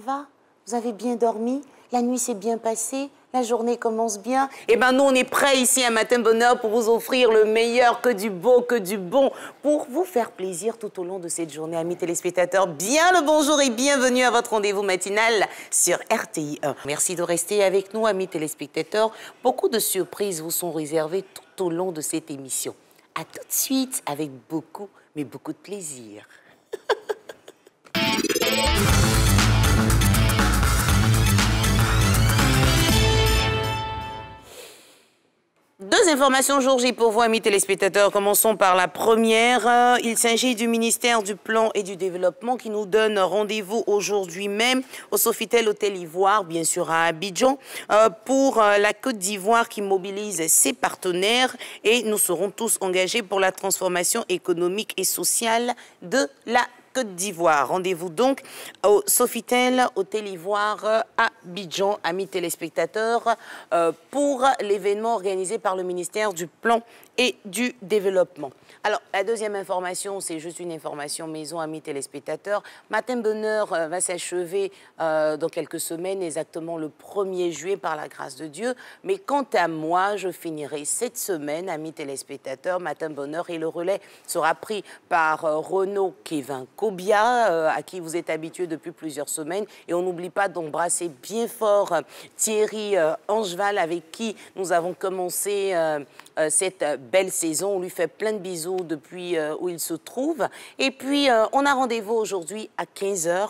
va? Vous avez bien dormi? La nuit s'est bien passée? La journée commence bien? Eh bien, nous, on est prêts ici à Matin Bonheur pour vous offrir le meilleur, que du beau, que du bon, pour vous faire plaisir tout au long de cette journée. Amis téléspectateurs, bien le bonjour et bienvenue à votre rendez-vous matinal sur RTI 1. Merci de rester avec nous, amis téléspectateurs. Beaucoup de surprises vous sont réservées tout au long de cette émission. À tout de suite, avec beaucoup, mais beaucoup de plaisir. Deux informations jour J pour vous, amis téléspectateurs. Commençons par la première. Il s'agit du ministère du Plan et du Développement qui nous donne rendez-vous aujourd'hui même au Sofitel Hôtel Ivoire, bien sûr à Abidjan, pour la Côte d'Ivoire qui mobilise ses partenaires et nous serons tous engagés pour la transformation économique et sociale de la Côte d'Ivoire. Rendez-vous donc au Sofitel Hôtel Ivoire à Abidjan, amis téléspectateurs, pour l'événement organisé par le ministère du Plan et du Développement. Alors, la deuxième information, c'est juste une information maison, amis téléspectateurs. Matin Bonheur va s'achever dans quelques semaines, exactement le 1er juillet, par la grâce de Dieu. Mais quant à moi, je finirai cette semaine, amis téléspectateurs, Matin Bonheur, et le relais sera pris par Renaud Kevin Kobia, à qui vous êtes habitués depuis plusieurs semaines. Et on n'oublie pas d'embrasser bien fort Thierry Angeval, avec qui nous avons commencé cette belle saison. On lui fait plein de bisous depuis où il se trouve. Et puis, on a rendez-vous aujourd'hui à 15 h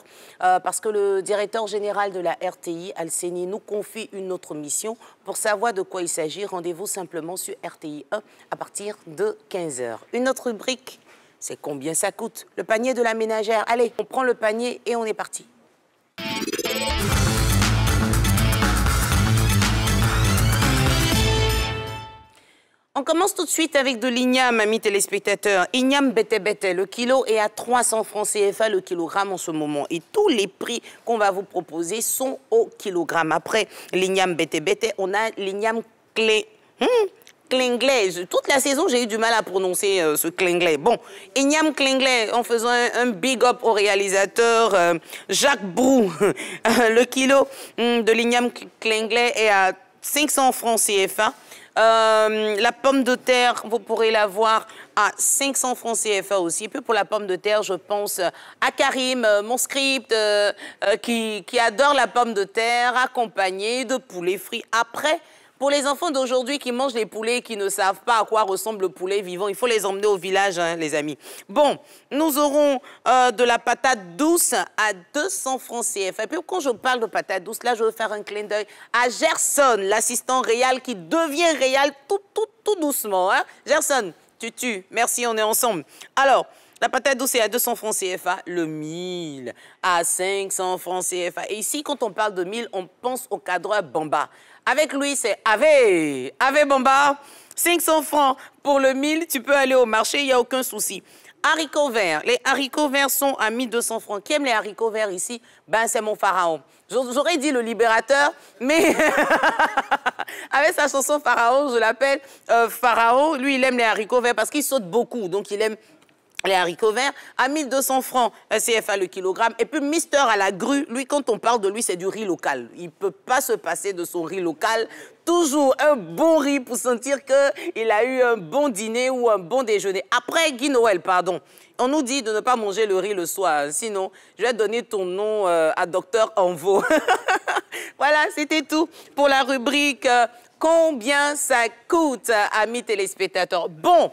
parce que le directeur général de la RTI, Alceni, nous confie une autre mission. Pour savoir de quoi il s'agit, rendez-vous simplement sur RTI 1 à partir de 15 h. Une autre rubrique, c'est combien ça coûte? Le panier de la ménagère. Allez, on prend le panier et on est parti. On commence tout de suite avec de l'igname, amis téléspectateurs. Igname bete, le kilo est à 300 francs CFA le kilogramme en ce moment. Et tous les prix qu'on va vous proposer sont au kilogramme. Après l'igname bete, on a l'igname Klinglet. Toute la saison, j'ai eu du mal à prononcer ce Klinglet. Bon, Igname Klinglet, en faisant un big up au réalisateur Jacques Brou. Le kilo de l'igname Klinglet est à 500 francs CFA. La pomme de terre, vous pourrez la voir à 500 francs CFA aussi. Et puis pour la pomme de terre, je pense à Karim, mon script, qui adore la pomme de terre, accompagnée de poulet frit. Après, pour les enfants d'aujourd'hui qui mangent les poulets et qui ne savent pas à quoi ressemble le poulet vivant, il faut les emmener au village, hein, les amis. Bon, nous aurons de la patate douce à 200 francs CFA. Et puis quand je parle de patate douce, là, je veux faire un clin d'œil à Gerson, l'assistant réal qui devient réal tout doucement. Hein. Gerson, tu tues. Merci, on est ensemble. Alors, la patate douce est à 200 francs CFA, le 1000 à 500 francs CFA. Et ici, quand on parle de 1000, on pense au cadre Bamba. Avec lui, c'est Ave Bamba, 500 francs pour le 1000, tu peux aller au marché, il n'y a aucun souci. Haricots verts, les haricots verts sont à 1200 francs. Qui aime les haricots verts ici? Ben, c'est mon pharaon. J'aurais dit le libérateur, mais avec sa chanson Pharaon, je l'appelle Pharaon. Lui, il aime les haricots verts parce qu'il saute beaucoup, donc il aime les haricots verts à 1200 francs CFA le kilogramme. Et puis Mister à la grue, lui, quand on parle de lui, c'est du riz local. Il ne peut pas se passer de son riz local. Toujours un bon riz pour sentir qu'il a eu un bon dîner ou un bon déjeuner. Après, Guy Noël, pardon. On nous dit de ne pas manger le riz le soir. Sinon, je vais donner ton nom à Docteur Envo. Voilà, c'était tout pour la rubrique Combien ça coûte, amis téléspectateurs. Bon.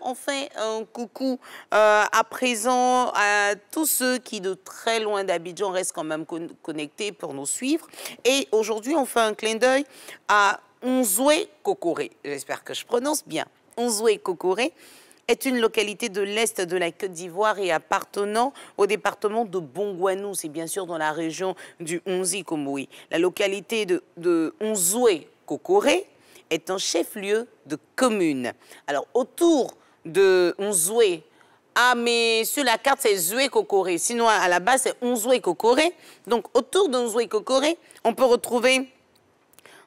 On fait un coucou à présent à tous ceux qui de très loin d'Abidjan restent quand même connectés pour nous suivre. Et aujourd'hui, on fait un clin d'œil à Onzoué Kokoré. J'espère que je prononce bien. Onzoué Kokoré est une localité de l'Est de la Côte d'Ivoire et appartenant au département de Bongouanou. C'est bien sûr dans la région du Onzi-Komoui. La localité de Onzoué Kokoré est un chef-lieu de commune. Alors, autour de Onzoué. Ah, mais sur la carte, c'est Zoué Kokoré. Sinon, à la base, c'est Onzoué Kokoré. Donc, autour d'Onzoué Kokoré, on peut retrouver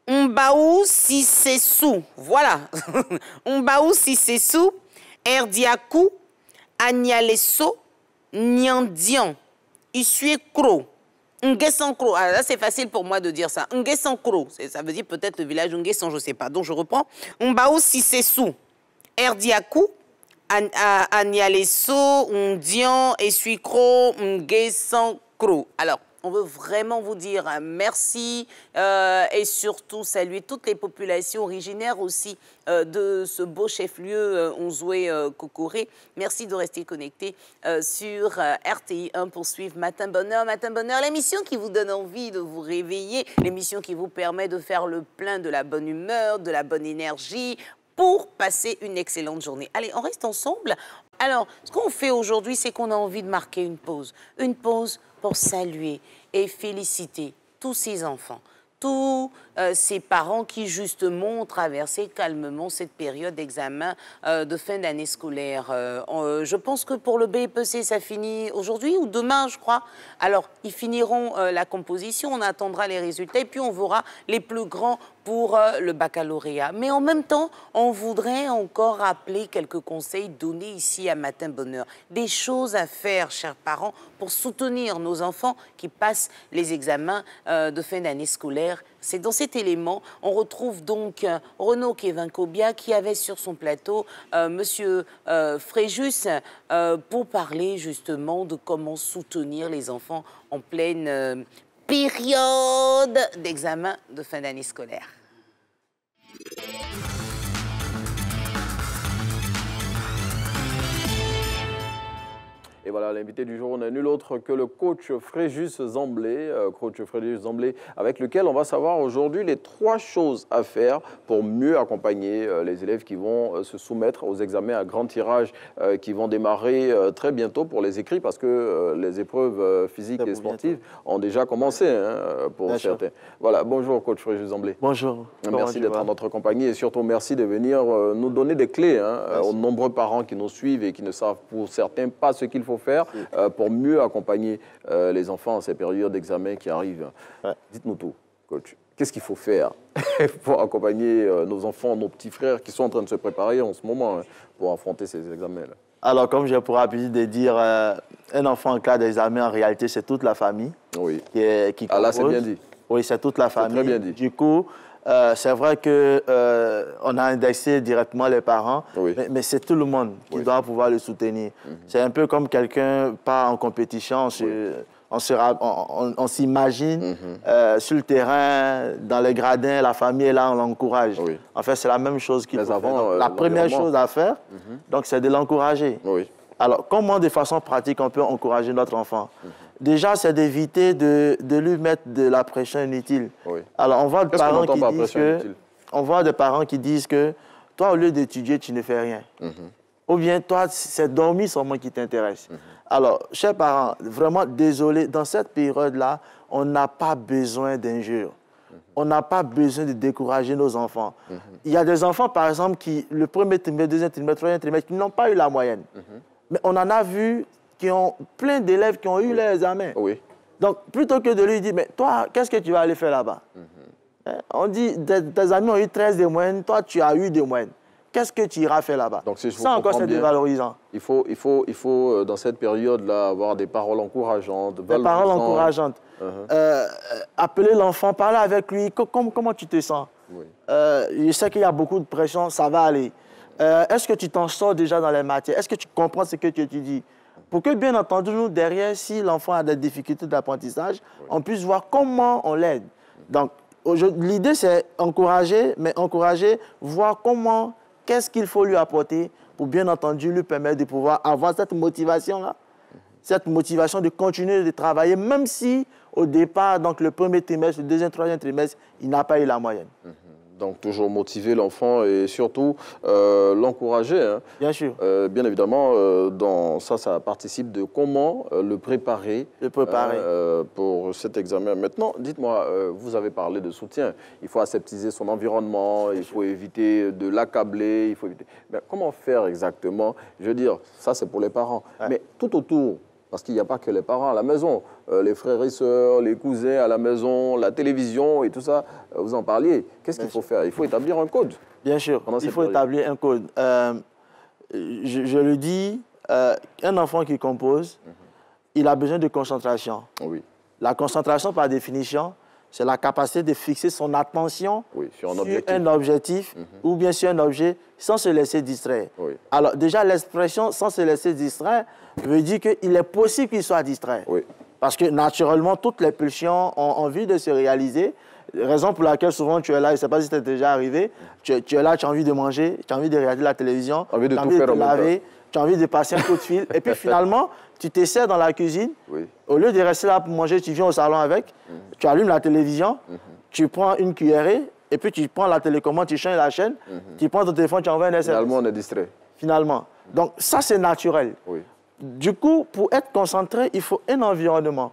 Mbaou Sissessou. Voilà. Mbaou Sissessou, Erdiakou, Agnalesso, Nyandian, Isuekro, Ngesankro, ah, là c'est facile pour moi de dire ça. Ngesankro, ça veut dire peut-être le village Ngesan, je ne sais pas. Donc je reprends. Mbao Sissesu, Erdiakou, Agnaleso, Ndian, Essuicro, Ngesankro. Alors, on veut vraiment vous dire merci et surtout saluer toutes les populations originaires aussi de ce beau chef-lieu Onzoué Kokoré. Merci de rester connectés sur RTI 1 pour suivre Matin Bonheur. Matin Bonheur, l'émission qui vous donne envie de vous réveiller, l'émission qui vous permet de faire le plein de la bonne humeur, de la bonne énergie, pour passer une excellente journée. Allez, on reste ensemble. Alors, ce qu'on fait aujourd'hui, c'est qu'on a envie de marquer une pause. Une pause pour saluer et féliciter tous ces enfants, tous ces parents qui, justement, ont traversé calmement cette période d'examen de fin d'année scolaire. Je pense que pour le BEPC, ça finit aujourd'hui ou demain, je crois. Alors, ils finiront la composition, on attendra les résultats et puis on verra les plus grands pour le baccalauréat. Mais en même temps, on voudrait encore rappeler quelques conseils donnés ici à Matin Bonheur. Des choses à faire, chers parents, pour soutenir nos enfants qui passent les examens de fin d'année scolaire. C'est dans cet élément, on retrouve donc Renaud Kevin-Kobia qui avait sur son plateau Monsieur Fréjus pour parler justement de comment soutenir les enfants en pleine période d'examen de fin d'année scolaire. Et voilà, l'invité du jour n'est nul autre que le coach Fréjus Zamblé, avec lequel on va savoir aujourd'hui les 3 choses à faire pour mieux accompagner les élèves qui vont se soumettre aux examens à grand tirage qui vont démarrer très bientôt pour les écrits parce que les épreuves physiques et sportives ont déjà commencé pour certains. Voilà, bonjour coach Fréjus Zamblé. Bonjour. Merci d'être en notre compagnie et surtout merci de venir nous donner des clés aux nombreux parents qui nous suivent et qui ne savent pour certains pas ce qu'il faut faire pour mieux accompagner les enfants en ces périodes d'examen qui arrivent. Ouais. Dites-nous tout, coach. Qu'est-ce qu'il faut faire pour accompagner nos enfants, nos petits frères qui sont en train de se préparer en ce moment pour affronter ces examens-là? Alors, comme j'ai pour habitude de dire, un enfant en cas d'examen, en réalité, c'est toute la famille qui compose. Là, c'est bien dit. Oui, c'est toute la famille. Très bien dit. Du coup, c'est vrai qu'on a indexé directement les parents, mais c'est tout le monde qui doit pouvoir le soutenir. C'est un peu comme quelqu'un part en compétition, on s'imagine sur le terrain, dans les gradins, la famille est là, on l'encourage. En fait, c'est la même chose qu'il faut faire. La première chose à faire, donc, c'est de l'encourager. Alors, comment de façon pratique on peut encourager notre enfant? Déjà, c'est d'éviter de lui mettre de la pression inutile. Alors, on voit des parents qui disent que toi, au lieu d'étudier, tu ne fais rien. Ou bien, toi, c'est dormir seulement qui t'intéresse. Alors, chers parents, vraiment désolé, dans cette période-là, on n'a pas besoin d'injures. On n'a pas besoin de décourager nos enfants. Il y a des enfants, par exemple, qui, le premier trimestre, deuxième trimestre, troisième trimestre, qui n'ont pas eu la moyenne. Mais on en a vu qui ont plein d'élèves qui ont eu les examens. Donc, plutôt que de lui dire, mais toi, qu'est-ce que tu vas aller faire là-bas? On dit, tes amis ont eu 13 de moyenne, toi, tu as eu des moyennes. Qu'est-ce que tu iras faire là-bas? Ça encore, c'est dévalorisant. Il faut dans cette période-là, avoir des paroles encourageantes. Des paroles encourageantes. Appeler l'enfant, parler avec lui. Comment tu te sens? Je sais qu'il y a beaucoup de pression, ça va aller. Est-ce que tu t'en sors déjà dans les matières? Est-ce que tu comprends ce que tu étudies? Pour que, bien entendu, nous, derrière, si l'enfant a des difficultés d'apprentissage, on puisse voir comment on l'aide. Donc, l'idée, c'est encourager, mais encourager, voir comment, qu'est-ce qu'il faut lui apporter pour, bien entendu, lui permettre de pouvoir avoir cette motivation-là, cette motivation de continuer de travailler, même si, au départ, donc le premier trimestre, le deuxième, troisième trimestre, il n'a pas eu la moyenne. Donc, toujours motiver l'enfant et surtout l'encourager. Bien sûr. Bien évidemment, ça participe de comment le préparer, pour cet examen. Maintenant, dites-moi, vous avez parlé de soutien. Il faut aseptiser son environnement, il faut éviter de l'accabler. Mais comment faire exactement? Je veux dire, ça, c'est pour les parents. Mais tout autour, parce qu'il n'y a pas que les parents à la maison, les frères et sœurs, les cousins à la maison, la télévision et tout ça, vous en parliez. Qu'est-ce qu'il faut faire? Il faut établir un code. Bien sûr, il faut établir un code. Je le dis, un enfant qui compose, il a besoin de concentration. La concentration, par définition, c'est la capacité de fixer son attention sur un objectif ou bien sur un objet sans se laisser distraire. Alors, déjà, l'expression « sans se laisser distraire » veut dire qu'il est possible qu'il soit distrait. Parce que, naturellement, toutes les pulsions ont envie de se réaliser. Raison pour laquelle, souvent, tu es là, je ne sais pas si c'est déjà arrivé, tu es là, tu as envie de manger, tu as envie de regarder la télévision, tu as envie de te laver, tu as envie de passer un coup de fil. Et puis, finalement, tu t'essaies dans la cuisine. Au lieu de rester là pour manger, tu viens au salon avec, tu allumes la télévision, tu prends une cuillerée, et puis tu prends la télécommande, tu changes la chaîne, tu prends ton téléphone, tu envoies un SMS. Finalement, on est distrait. Finalement. Donc, ça, c'est naturel. Du coup, pour être concentré, il faut un environnement.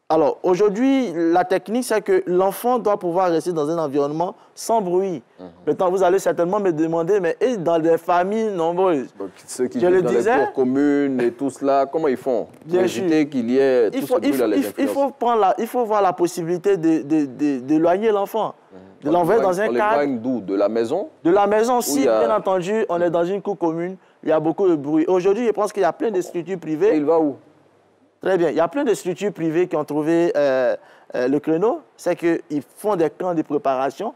Alors, aujourd'hui, la technique, c'est que l'enfant doit pouvoir rester dans un environnement sans bruit. Maintenant, vous allez certainement me demander, mais dans des familles nombreuses, ceux qui vivent dans les cours communes et tout cela, comment ils font pour éviter qu'il y ait tout ce bruit dans les influences? Il faut voir la possibilité d'éloigner l'enfant, de l'envoyer dans un cadre. On l'éloigne d'où? De la maison? De la maison, si, bien entendu, on est dans une cour commune, il y a beaucoup de bruit. Aujourd'hui, je pense qu'il y a plein de structures privées. Et il va où? Très bien. Il y a plein de structures privées qui ont trouvé le créneau. C'est qu'ils font des camps de préparation.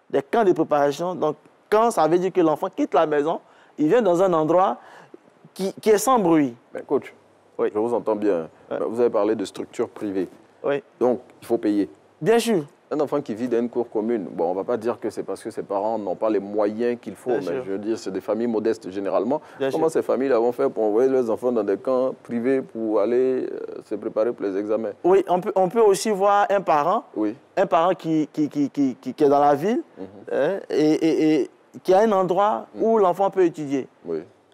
Des camps de préparation. Donc, quand ça veut dire que l'enfant quitte la maison, il vient dans un endroit qui est sans bruit. Mais coach, je vous entends bien. Vous avez parlé de structures privées. Donc, il faut payer. Bien sûr. Un enfant qui vit dans une cour commune, bon, on ne va pas dire que c'est parce que ses parents n'ont pas les moyens qu'il faut, mais je veux dire, c'est des familles modestes généralement. Comment ces familles vont faire pour envoyer leurs enfants dans des camps privés pour aller se préparer pour les examens? Oui, on peut aussi voir un parent, qui est dans la ville et qui a un endroit où l'enfant peut étudier.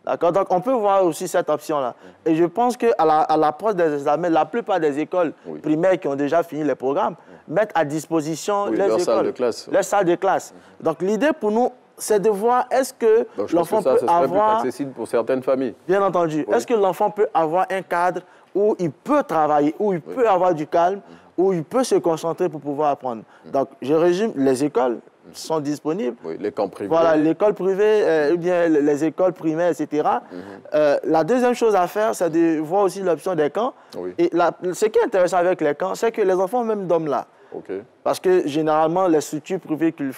D'accord. Donc, on peut voir aussi cette option-là. Et je pense qu'à l'approche des examens, la plupart des écoles primaires qui ont déjà fini les programmes mettent à disposition leurs salles de classe. Donc, l'idée pour nous, c'est de voir est-ce que l'enfant peut avoir... plus accessible pour certaines familles. Bien entendu. Est-ce que l'enfant peut avoir un cadre où il peut travailler, où il peut avoir du calme, où il peut se concentrer pour pouvoir apprendre. Donc, je résume, les écoles sont disponibles. Oui, les camps privés. Voilà, l'école privée, ou bien les écoles primaires, etc. La deuxième chose à faire, c'est de voir aussi l'option des camps. Et ce qui est intéressant avec les camps, c'est que les enfants même dorment là. Parce que généralement, les structures privées le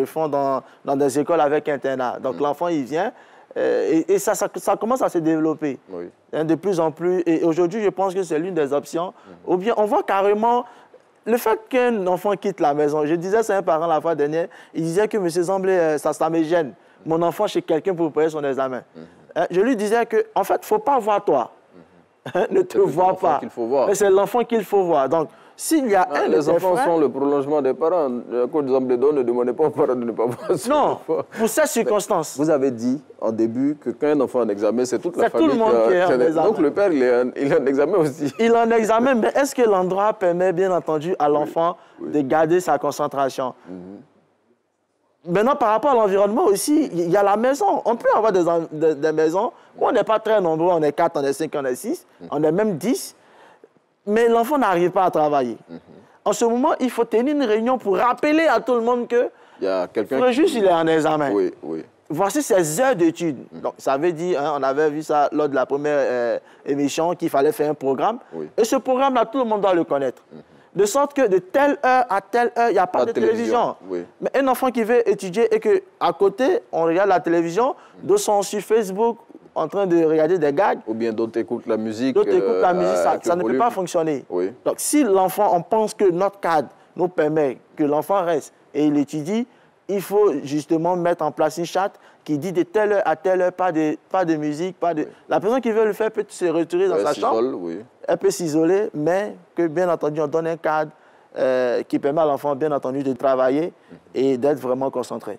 font dans des écoles avec internat. Donc l'enfant, il vient et ça commence à se développer de plus en plus. Et aujourd'hui, je pense que c'est l'une des options. Ou bien, on voit carrément le fait qu'un enfant quitte la maison. Je disais ça à un parent la fois dernière, il disait que M. Zamblé, ça me gêne. Mon enfant chez quelqu'un pour préparer son examen. Je lui disais que, en fait, il ne faut pas voir toi. Ne te vois pas. Mais c'est l'enfant qu'il faut voir. Donc, s'il y a les enfants sont le prolongement des parents. Le coach Zambledo ne demandait pas aux parents de ne pas voir son enfant. Pour cette circonstance. Vous avez dit en début que quand un enfant est en examen, c'est toute la famille. C'est tout le monde qui est en examen. Donc le père, il est en examen aussi. Il est en examen, mais est-ce que l'endroit permet bien entendu à l'enfant de garder sa concentration? Maintenant, par rapport à l'environnement aussi, il y a la maison. On peut avoir des maisons où on n'est pas très nombreux, on est 4, on est 5, on est 6, on est même 10. Mais l'enfant n'arrive pas à travailler. En ce moment, il faut tenir une réunion pour rappeler à tout le monde que Fréjus, il est en examen. Voici ses heures d'études. Donc, ça veut dire, on avait vu ça lors de la première émission, qu'il fallait faire un programme. Et ce programme-là, tout le monde doit le connaître. De sorte que de telle heure à telle heure, il n'y a pas de télévision. Mais un enfant qui veut étudier et qu'à côté, on regarde la télévision, d'autres sont sur Facebook, en train de regarder des gags. Ou bien d'autres écoutent la musique. D'autres écoutent la musique, ça ne peut pas fonctionner. Donc si l'enfant, on pense que notre cadre nous permet que l'enfant reste et il étudie, il faut justement mettre en place une charte qui dit de telle heure à telle heure, pas de musique, pas de... La personne qui veut le faire peut se retirer dans sa chambre. Elle peut s'isoler, mais que bien entendu, on donne un cadre qui permet à l'enfant, bien entendu, de travailler et d'être vraiment concentré.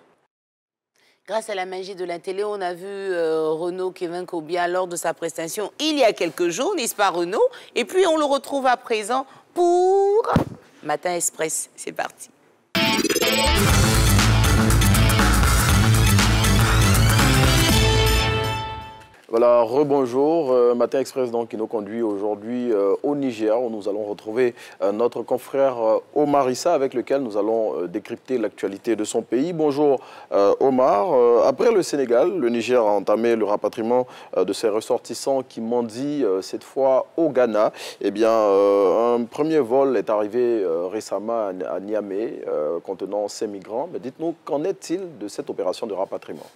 Grâce à la magie de la télé, on a vu Renaud Kevin Kobia lors de sa prestation il y a quelques jours, n'est-ce pas Renaud? Et puis on le retrouve à présent pour Matin Express. C'est parti. Voilà, rebonjour. Matin Express donc, qui nous conduit aujourd'hui au Niger, où nous allons retrouver notre confrère Omar Issa, avec lequel nous allons décrypter l'actualité de son pays. Bonjour Omar. Après le Sénégal, le Niger a entamé le rapatriement de ses ressortissants qui mendient cette fois au Ghana. Eh bien, un premier vol est arrivé récemment à Niamey, contenant 5 migrants. Mais dites-nous, qu'en est-il de cette opération de rapatriement?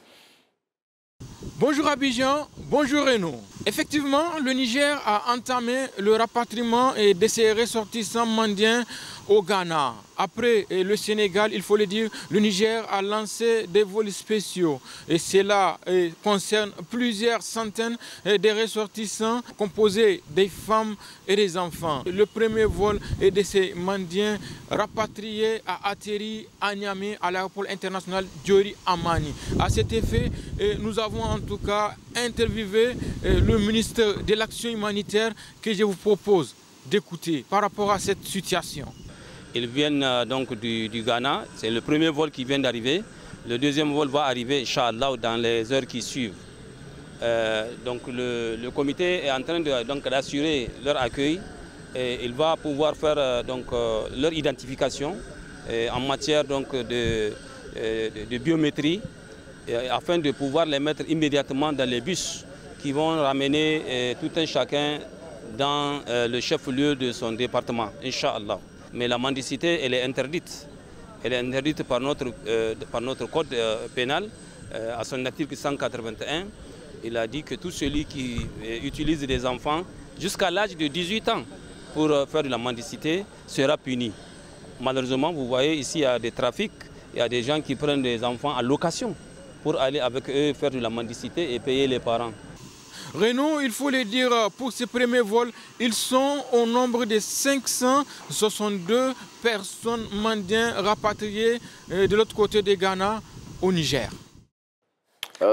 Bonjour Abidjan, bonjour Renaud. Effectivement, le Niger a entamé le rapatriement de ses ressortissants mendiens au Ghana. Après le Sénégal, il faut le dire, le Niger a lancé des vols spéciaux. Et cela concerne plusieurs centaines de ressortissants composés des femmes et des enfants. Le premier vol de ces mendiens rapatriés a atterri à Niamey à l'aéroport international Diori Amani. À cet effet, nous avons en tout cas interviewé le ministre de l'Action humanitaire que je vous propose d'écouter par rapport à cette situation. Ils viennent donc du Ghana, c'est le premier vol qui vient d'arriver. Le deuxième vol va arriver, Inch'Allah, dans les heures qui suivent. Donc le comité est en train d'assurer leur accueil et il va pouvoir faire leur identification en matière de biométrie afin de pouvoir les mettre immédiatement dans les bus qui vont ramener tout un chacun dans le chef-lieu de son département, Inch'Allah. Mais la mendicité, elle est interdite. Elle est interdite par notre code pénal, à son article 181. Il a dit que tout celui qui utilise des enfants jusqu'à l'âge de 18 ans pour faire de la mendicité sera puni. Malheureusement, vous voyez ici, il y a des trafics, il y a des gens qui prennent des enfants à location pour aller avec eux faire de la mendicité et payer les parents. Renaud, il faut le dire, pour ces premiers vols, ils sont au nombre de 562 personnes mendiens rapatriées de l'autre côté du Ghana au Niger.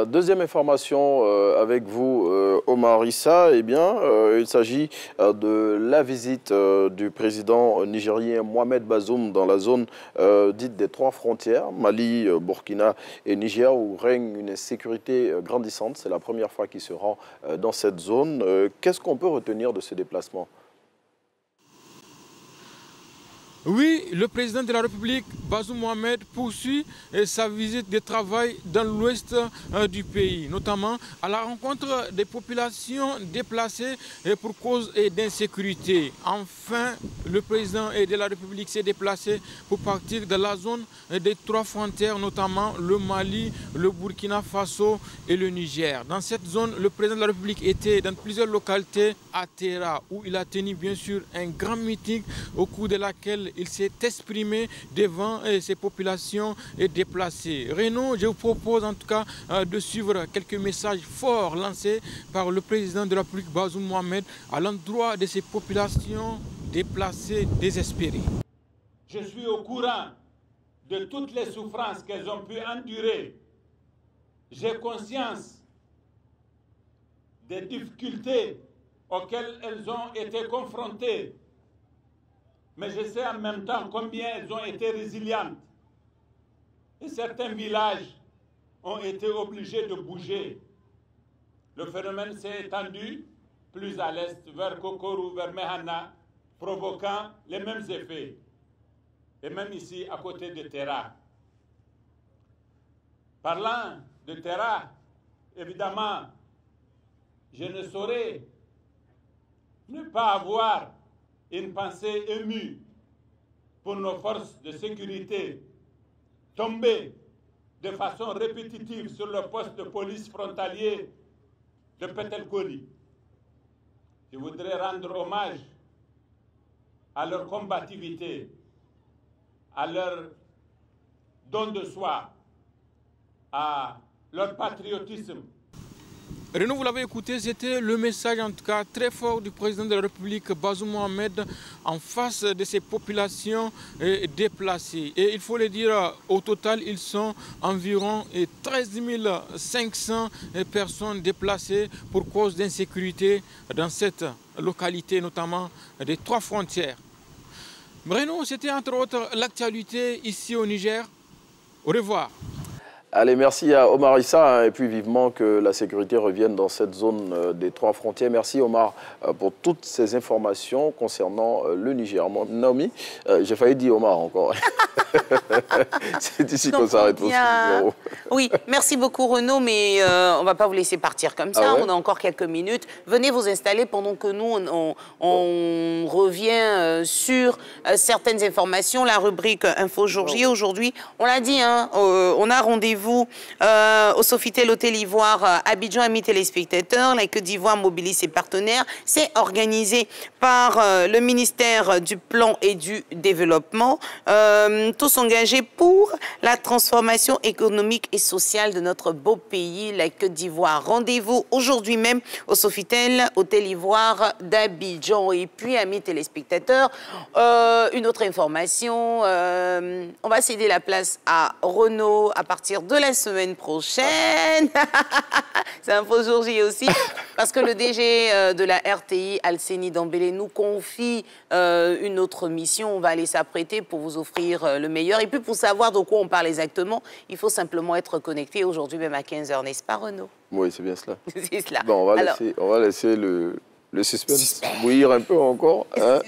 Deuxième information avec vous, Omar Issa. Eh bien, il s'agit de la visite du président nigérien Mohamed Bazoum dans la zone dite des 3 frontières, Mali, Burkina et Niger, où règne une insécurité grandissante. C'est la première fois qu'il se rend dans cette zone. Qu'est-ce qu'on peut retenir de ce déplacement ? Oui, le président de la République, Bazoum Mohamed, poursuit sa visite de travail dans l'ouest du pays, notamment à la rencontre des populations déplacées pour cause d'insécurité. Enfin, le président de la République s'est déplacé pour partir de la zone des 3 frontières, notamment le Mali, le Burkina Faso et le Niger. Dans cette zone, le président de la République était dans plusieurs localités à Terra, où il a tenu bien sûr un grand meeting au cours de laquelle il s'est exprimé devant ces populations déplacées. Renaud, je vous propose en tout cas de suivre quelques messages forts lancés par le président de la République, Bazoum Mohamed, à l'endroit de ces populations déplacées, désespérées. Je suis au courant de toutes les souffrances qu'elles ont pu endurer. J'ai conscience des difficultés auxquelles elles ont été confrontées. Mais je sais en même temps combien elles ont été résilientes. Et certains villages ont été obligés de bouger. Le phénomène s'est étendu plus à l'est, vers Kokorou, vers Mehana, provoquant les mêmes effets. Et même ici, à côté de Terra. Parlant de Terra, évidemment, je ne saurais ne pas avoir une pensée émue pour nos forces de sécurité tombées de façon répétitive sur le poste de police frontalier de Petelkoli. Je voudrais rendre hommage à leur combativité, à leur don de soi, à leur patriotisme. Renaud, vous l'avez écouté, c'était le message en tout cas très fort du président de la République, Bazoum Mohamed, en face de ces populations déplacées. Et il faut le dire, au total, ils sont environ 13 500 personnes déplacées pour cause d'insécurité dans cette localité, notamment des 3 frontières. Renaud, c'était entre autres l'actualité ici au Niger. Au revoir. Allez, merci à Omar Issa, et puis vivement que la sécurité revienne dans cette zone des 3 frontières. Merci Omar pour toutes ces informations concernant le Niger. Naomi, j'ai failli dire Omar encore. C'est ici qu'on s'arrête pour ce numéro. Oui, merci beaucoup Renaud, mais on ne va pas vous laisser partir comme ça. On a encore quelques minutes. Venez vous installer pendant que nous, on revient sur certaines informations. La rubrique Info Jour J. Aujourd'hui, on l'a dit, hein, on a rendez-vous au Sofitel Hôtel Ivoire Abidjan, amis téléspectateurs. La Côte d'Ivoire mobilise ses partenaires. C'est organisé par le ministère du Plan et du Développement. Tous engagés pour la transformation économique et sociale de notre beau pays, la Côte d'Ivoire. Rendez-vous aujourd'hui même au Sofitel Hôtel Ivoire d'Abidjan. Et puis, amis téléspectateurs, une autre information, on va céder la place à Renaud à partir de la semaine prochaine. C'est un faux jour J aussi, parce que le DG de la RTI, Alseni Dambélé, nous confie une autre mission. On va aller s'apprêter pour vous offrir le meilleur. Et puis pour savoir de quoi on parle exactement, il faut simplement être connecté aujourd'hui même à 15 h, n'est-ce pas Renaud? Oui, c'est bien cela. C'est cela. Bon, on va laisser le suspense bouillir un peu encore. Hein?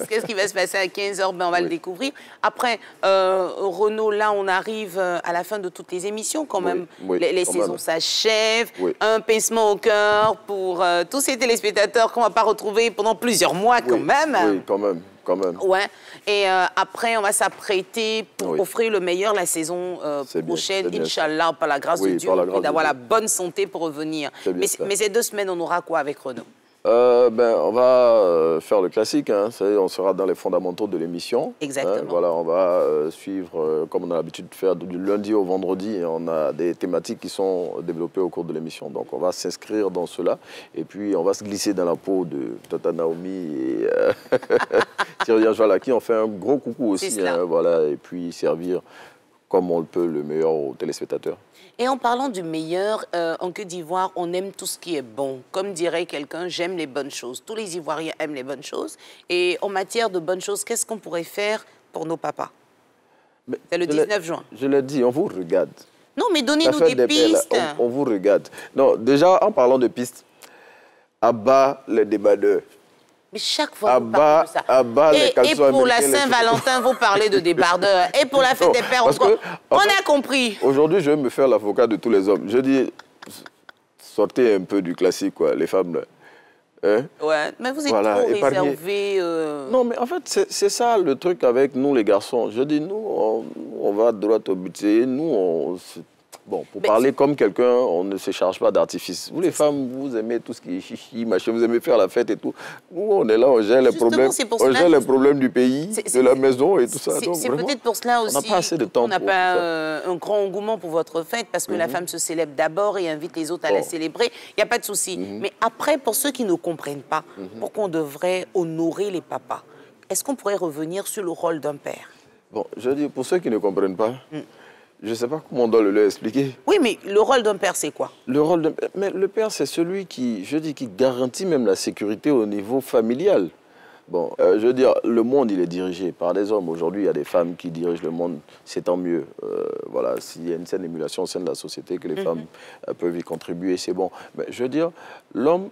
Qu'est-ce qui va se passer à 15 h? Ben, on va le découvrir. Après, Renaud, là, on arrive à la fin de toutes les émissions quand même. Les saisons s'achèvent. Un pincement au cœur pour tous ces téléspectateurs qu'on ne va pas retrouver pendant plusieurs mois quand même. Oui, quand même. Ouais. Et après, on va s'apprêter pour offrir le meilleur la saison prochaine, Inch'Allah, par la grâce de Dieu, et d'avoir la bonne santé pour revenir. Mais ces 2 semaines, on aura quoi avec Renaud? On va faire le classique, hein. On sera dans les fondamentaux de l'émission. Exactement. Hein. Voilà, on va suivre, comme on a l'habitude de faire, du lundi au vendredi. Et on a des thématiques qui sont développées au cours de l'émission. Donc on va s'inscrire dans cela. Et puis on va se glisser dans la peau de Tata Naomi et Thierry Anjoal, à qui on fait un gros coucou aussi. Hein, voilà, et puis servir comme on le peut le meilleur aux téléspectateurs. Et en parlant du meilleur, en Côte d'Ivoire, on aime tout ce qui est bon. Comme dirait quelqu'un, j'aime les bonnes choses. Tous les Ivoiriens aiment les bonnes choses. Et en matière de bonnes choses, qu'est-ce qu'on pourrait faire pour nos papas? C'est le 19 juin. Je l'ai dit, on vous regarde. Non, mais donnez-nous des pistes. On vous regarde. Non, déjà, en parlant de pistes, à bas les débardeurs. Mais chaque fois, vous parlez de ça. Et pour la Saint-Valentin, vous parlez de débardeurs. Et pour la fête des pères, on a compris. Aujourd'hui, je vais me faire l'avocat de tous les hommes. Je dis, sortez un peu du classique, quoi, les femmes. Là. Hein? Ouais, mais vous êtes trop réservés. Non, mais en fait, c'est ça le truc avec nous, les garçons. Je dis, nous, on va droit au but. Nous, bon, pour parler comme quelqu'un, on ne se charge pas d'artifice. Vous, les femmes, vous aimez tout ce qui est chichi, machin, vous aimez faire la fête et tout. Nous, on est là, on gère les problèmes. On gère les problèmes du pays, de la maison et tout ça. C'est peut-être pour cela aussi. On n'a pas assez de temps. On n'a pas un grand engouement pour votre fête parce que la femme se célèbre d'abord et invite les autres à la célébrer. Il n'y a pas de souci. Mais après, pour ceux qui ne comprennent pas, pourquoi on devrait honorer les papas, est-ce qu'on pourrait revenir sur le rôle d'un père? Bon, je dis, pour ceux qui ne comprennent pas, je ne sais pas comment on doit le leur expliquer. Oui, mais le rôle d'un père, c'est quoi? Le rôle d'un père, mais le père, c'est celui qui, qui garantit même la sécurité au niveau familial. Bon, je veux dire, le monde, il est dirigé par des hommes. Aujourd'hui, il y a des femmes qui dirigent le monde, c'est tant mieux. Voilà, s'il y a une saine émulation au sein de la société, que les femmes peuvent y contribuer, c'est bon. Mais je veux dire, l'homme,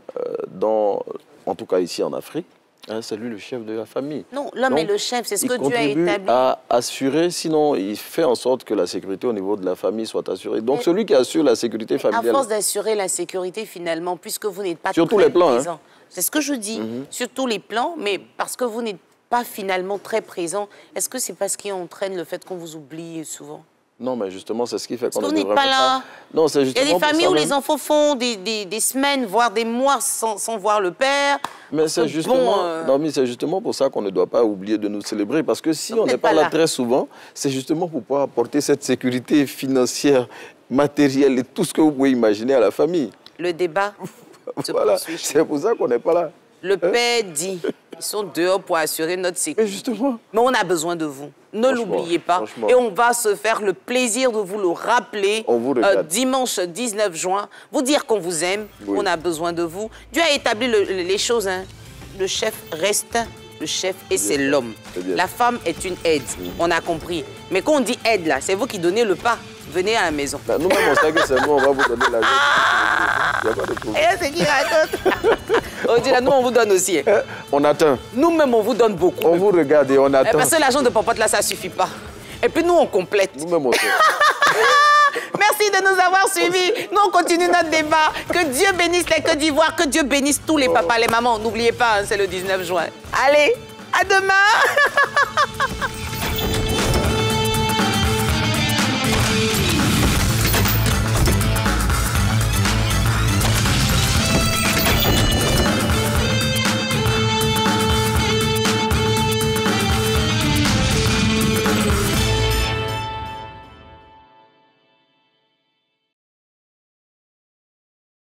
en tout cas ici en Afrique, c'est lui le chef de la famille. Non, l'homme est le chef, c'est ce que Dieu a établi. Il contribue à assurer, sinon il fait en sorte que la sécurité au niveau de la famille soit assurée. Donc celui qui assure la sécurité familiale... À force d'assurer la sécurité finalement, puisque vous n'êtes pas sur tous les plans, présent. C'est ce que je dis, sur tous les plans, mais parce que vous n'êtes pas finalement très présent, est-ce que c'est parce qu'il entraîne le fait qu'on vous oublie souvent? Non, mais justement, c'est ce qui fait qu'on n'est pas là. Non, c'est justement. Il y a des familles où les enfants font des semaines, voire des mois sans voir le père. Mais c'est justement, non, mais c'est justement pour ça qu'on ne doit pas oublier de nous célébrer. Parce que si on n'est pas là très souvent, c'est justement pour pouvoir apporter cette sécurité financière, matérielle et tout ce que vous pouvez imaginer à la famille. Le débat. Voilà, c'est pour ça qu'on n'est pas là. Le père dit, ils sont dehors pour assurer notre sécurité. Mais justement. Mais on a besoin de vous. Ne l'oubliez pas. Et on va se faire le plaisir de vous le rappeler dimanche 19 juin. Vous dire qu'on vous aime, on a besoin de vous. Dieu a établi les choses. Hein. Le chef reste le chef et c'est l'homme. La femme est une aide, on a compris. Mais quand on dit aide, là, c'est vous qui donnez le pas. Venez à la maison. Ben, nous-mêmes, on sait que c'est nous, on va vous donner la vie. Il n'y a pas de problème. Et c'est qui raconte. On dit là, nous, on vous donne aussi. On attend. Nous-mêmes, on vous donne beaucoup. On vous regarde et on attend. Parce que l'argent de popote, là, ça ne suffit pas. Et puis, nous, on complète. Nous-mêmes, on sait. Merci de nous avoir suivis. Nous, on continue notre débat. Que Dieu bénisse les Côte d'Ivoire, que Dieu bénisse tous les papas, les mamans. N'oubliez pas, hein, c'est le 19 juin. Allez, à demain.